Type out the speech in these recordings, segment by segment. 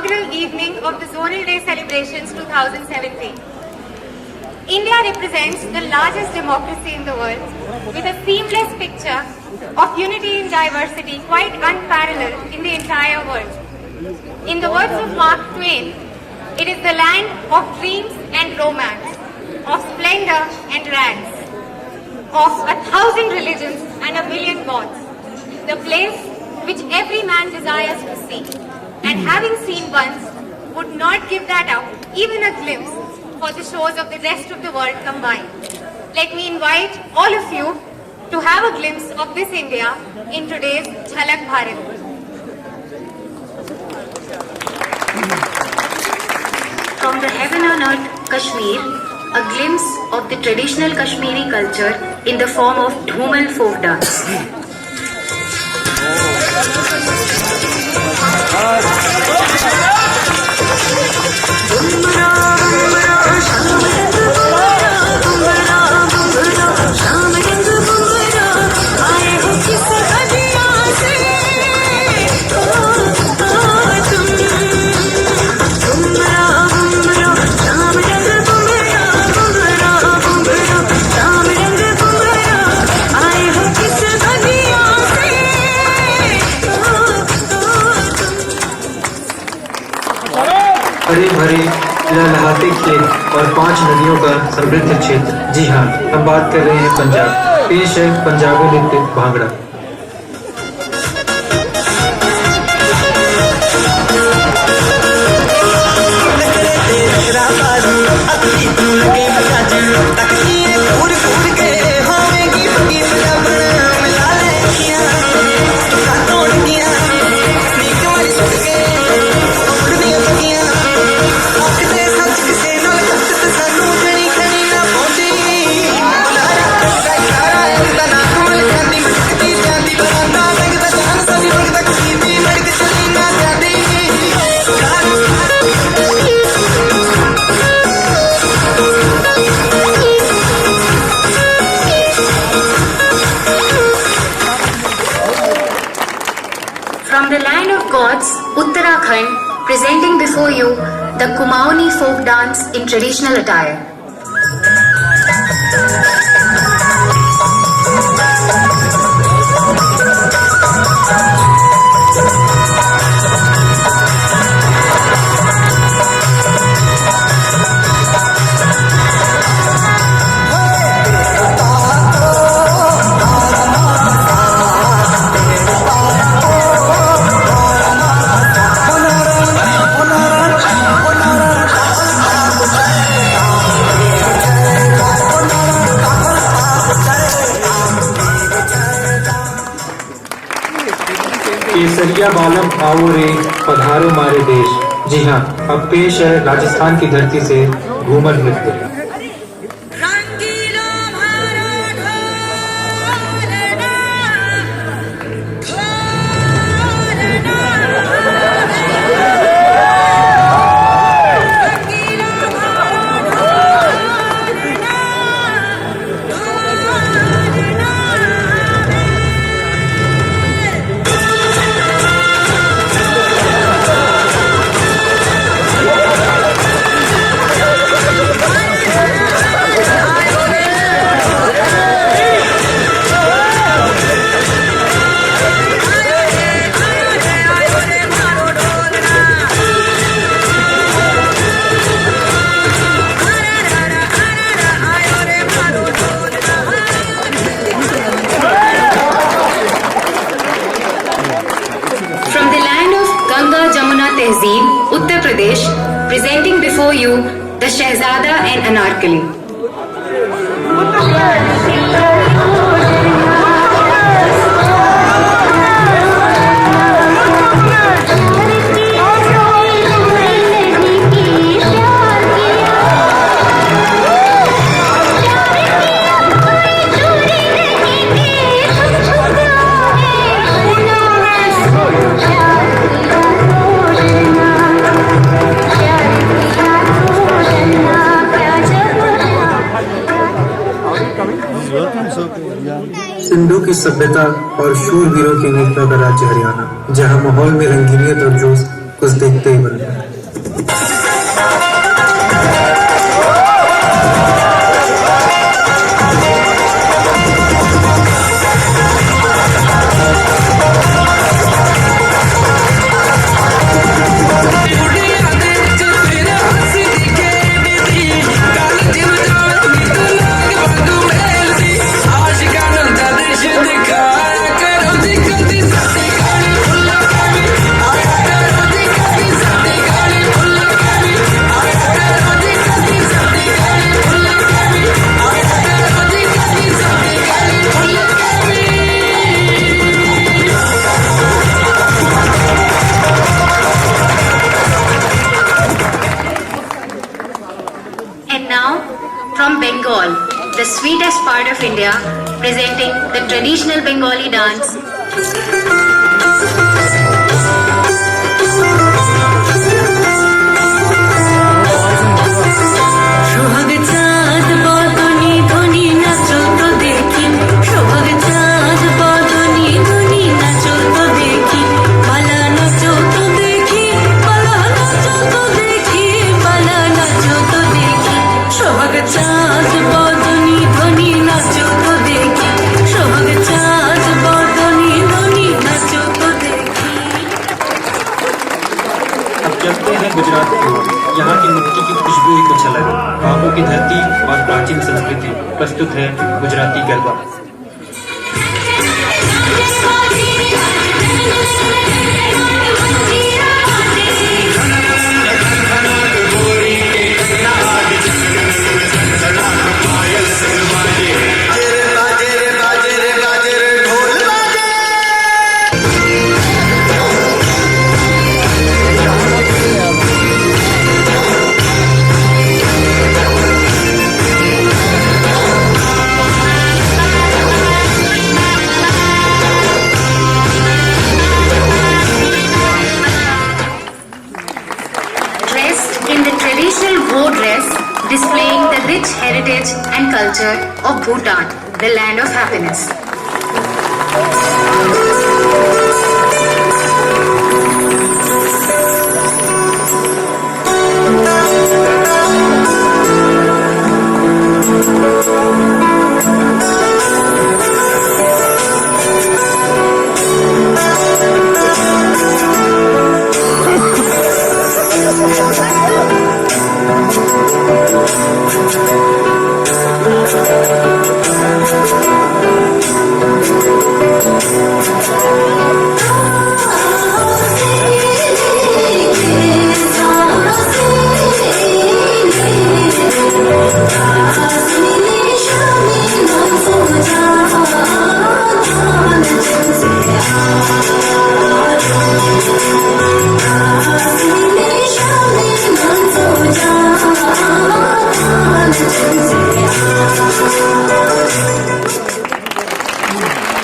inaugural evening of the Zonal Day Celebrations 2017. India represents the largest democracy in the world with a seamless picture of unity in diversity quite unparalleled in the entire world. In the words of Mark Twain, it is the land of dreams and romance, of splendor and rags, of 1,000 religions and 1,000,000 gods, the place which every man desires to see, and having seen once, would not give that up, even a glimpse, for the shores of the rest of the world combined. Let me invite all of you to have a glimpse of this India in today's Jhalak Bharat. From the heaven on earth, Kashmir, a glimpse of the traditional Kashmiri culture in the form of Dhoomal folk dance. हरे भरे लहलहाते खेत और 5 नदियों का समृद्ध क्षेत्र। जी हाँ, हम बात कर रहे हैं पंजाब। पेश है पंजाबी नृत्य bhangra. From the land of gods, Uttarakhand, presenting before you the Kumaoni folk dance in traditional attire. केसरिया बालम आओ रे पधारो मारे देश। जी हाँ, अब पेश है राजस्थान की धरती से घूमर नृत्य। Tehzeeb, Uttar Pradesh, presenting before you the Shehzada and Anarkali. Sindhu की सभ्यता और शूरवीरों की वीरता का राज्य हरियाणा, जहां माहौल में रंगीनियत और जोश कुछ देखते ही बन गया। And now, from Bengal, the sweetest part of India, presenting the traditional Bengali dance. সোহাগ চাঁদ বদনি ধ্বনি নাচো তো দেখি, সোহাগ চাঁদ বদনি ধ্বনি নাচো তো দেখি, পালা নাচো তো দেখি, পালা নাচো তো দেখি, পালা নাচো তো দেখি, সোহাগ চাঁদ বদনি ধ্বনি নাচো তো দেখি, সোহাগ চাঁদ বদনি ধ্বনি নাচো তো দেখি। अब चलते हैं गुजरात की ओर। यहाँ की मिट्टी की खुशबू ही कुछ अलग है। ख्वाबों की धरती और प्राचीन संस्कृति। प्रस्तुत है Gujarati garba. Dressed in the traditional Go dress, displaying the rich heritage and culture of Bhutan, the land of happiness.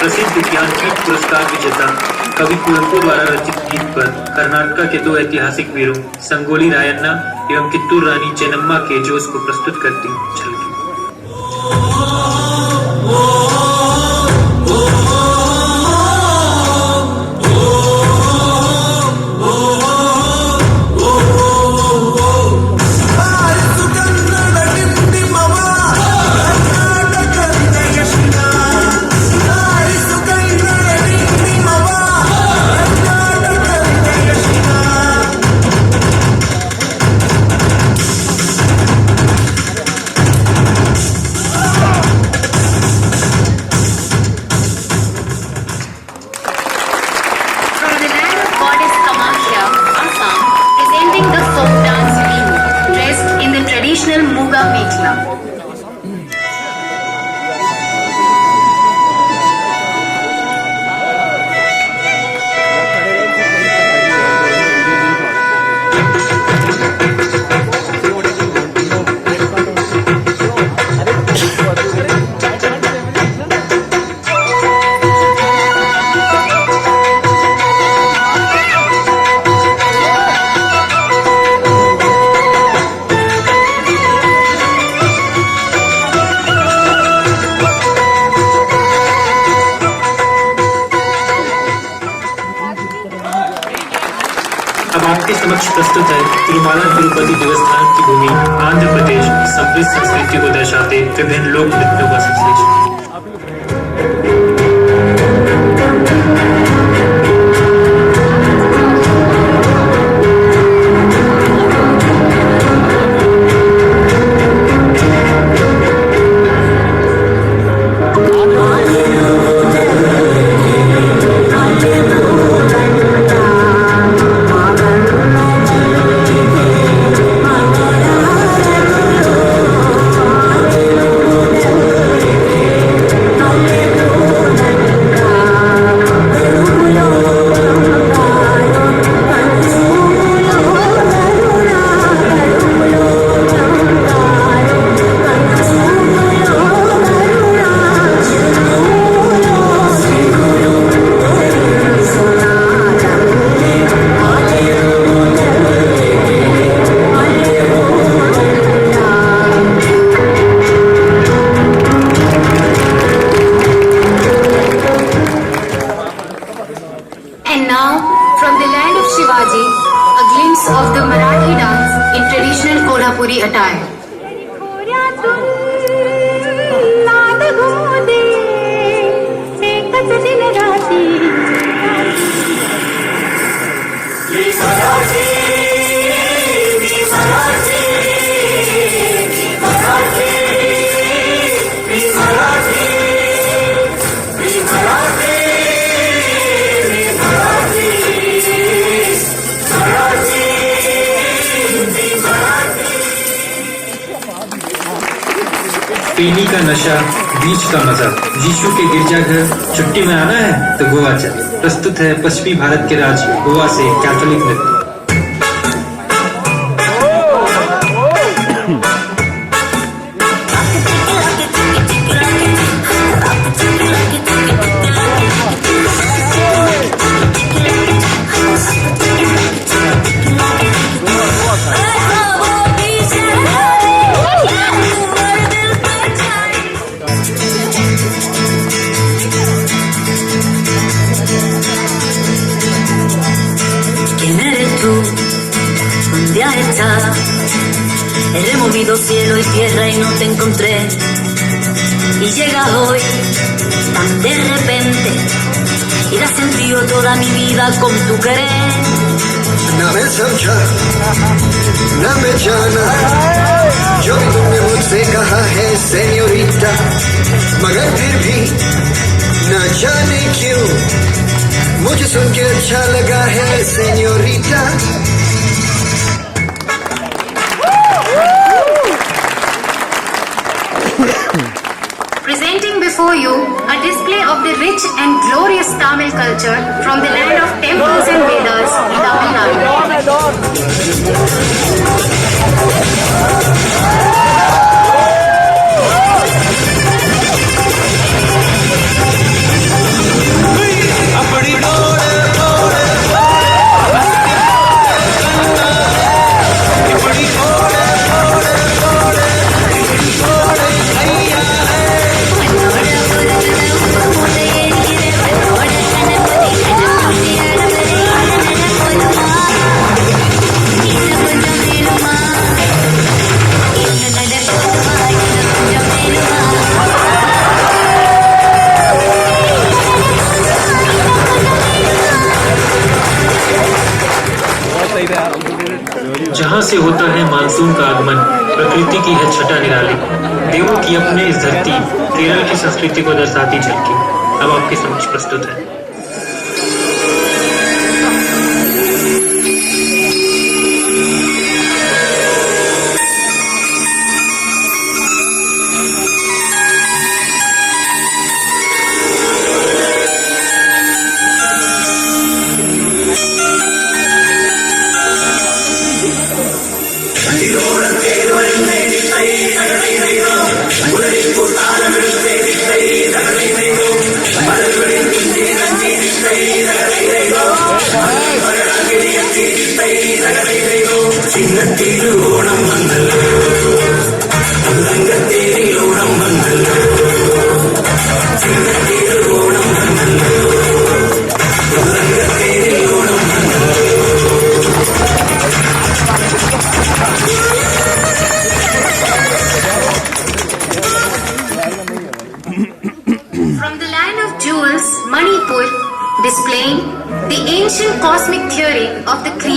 प्रसिद्ध ज्ञानपीठ पुरस्कार विजेता कवि कुवेंपु द्वारा रचित गीत पर कर्नाटक के दो ऐतिहासिक वीरों संगोली रायन्ना एवं कित्तूर रानी चेन्नम्मा के जोश को प्रस्तुत करती झलकी। Traditional Muga Mekla. Tirumala Tirupati देवस्थान की भूमि आंध्र प्रदेश की समृद्ध संस्कृति को दर्शाते विभिन्न लोक नृत्यों का संश्लेषण। And now, from the land of Shivaji, a glimpse of the Marathi dance in traditional Kolhapuri attire. पेनी का नशा, बीच का मजा, जीशु के गिरजाघर, छुट्टी में आना है तो गोवा चल। प्रस्तुत है पश्चिमी भारत के राज्य गोवा से कैथोलिक नृत्य। He removido cielo y tierra y no te encontré. Y llegas hoy tan de repente y das sentido toda mi vida con tu querer. ना मैं समझा ना मैं जाना जो तुमने मुझसे कहा है सेन्योरिटा, मगर फिर भी ना जाने क्यों मुझे सुन के अच्छा लगा है senorita. Presenting before you a display of the rich and glorious Tamil culture from the land of temples and Vedas, Tamil Nadu. जहाँ से होता है मानसून का आगमन, प्रकृति की है छटा निराली, देवों की अपने इस धरती केरल की संस्कृति को दर्शाती झलकी अब आपके समक्ष प्रस्तुत है।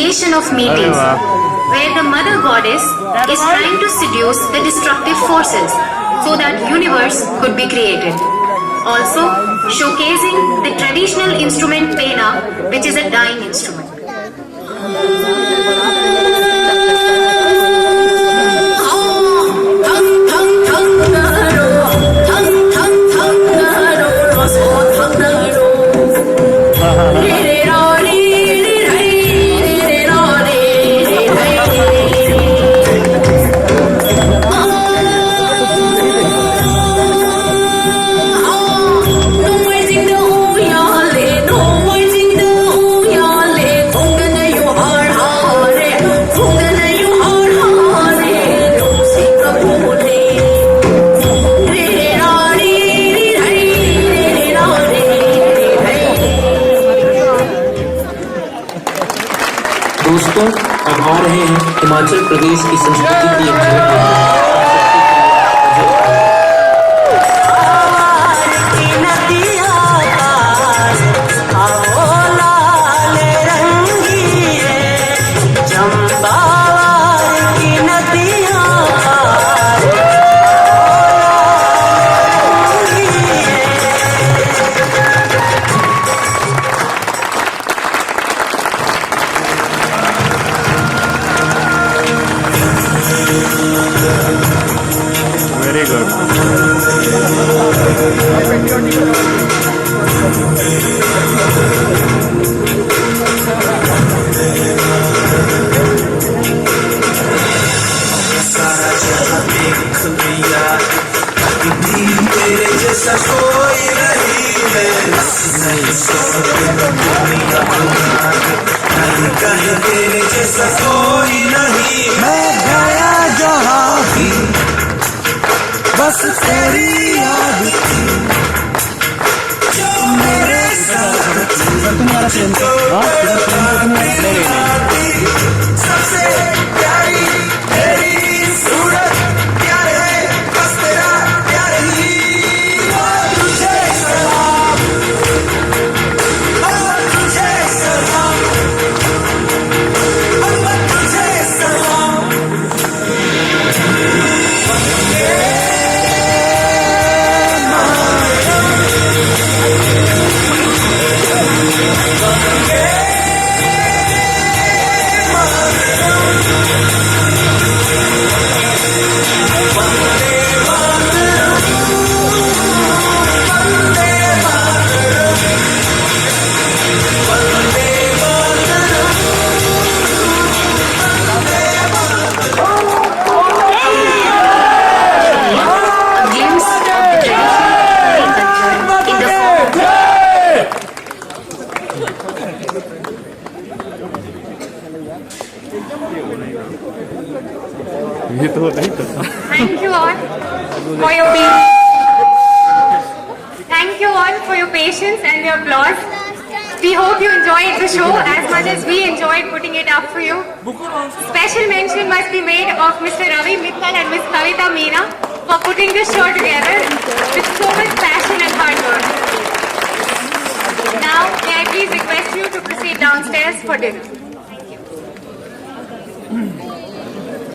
creation of meetings, where the mother goddess is trying to seduce the destructive forces so that universe could be created. Also, showcasing the traditional instrument pena, which is a dying instrument. दोस्तों, अब आ रहे हैं हिमाचल प्रदेश की संस्कृति की एक झलक। Very good. तेरे जैसा कोई नहीं है, कहीं तेरे जैसा कोई नहीं। मैं गया जहाँ भी बस तेरी याद थी, जो मेरे साथ सबसे प्यारी तेरी सूरत, प्यार है बस तेरा प्यार ही। तुझे सलाम, तुझे सलाम, तुझे सलाम। ये तो नहीं था। Thank you all for your patience and your applause. We hope you enjoyed the show as much as we enjoyed putting it up for you. Special mention must be made of Mr. Ravi Mittal and Ms. Kavita Meena for putting this show together with so much passion and hard work. Now, may I please request you to proceed downstairs for dinner.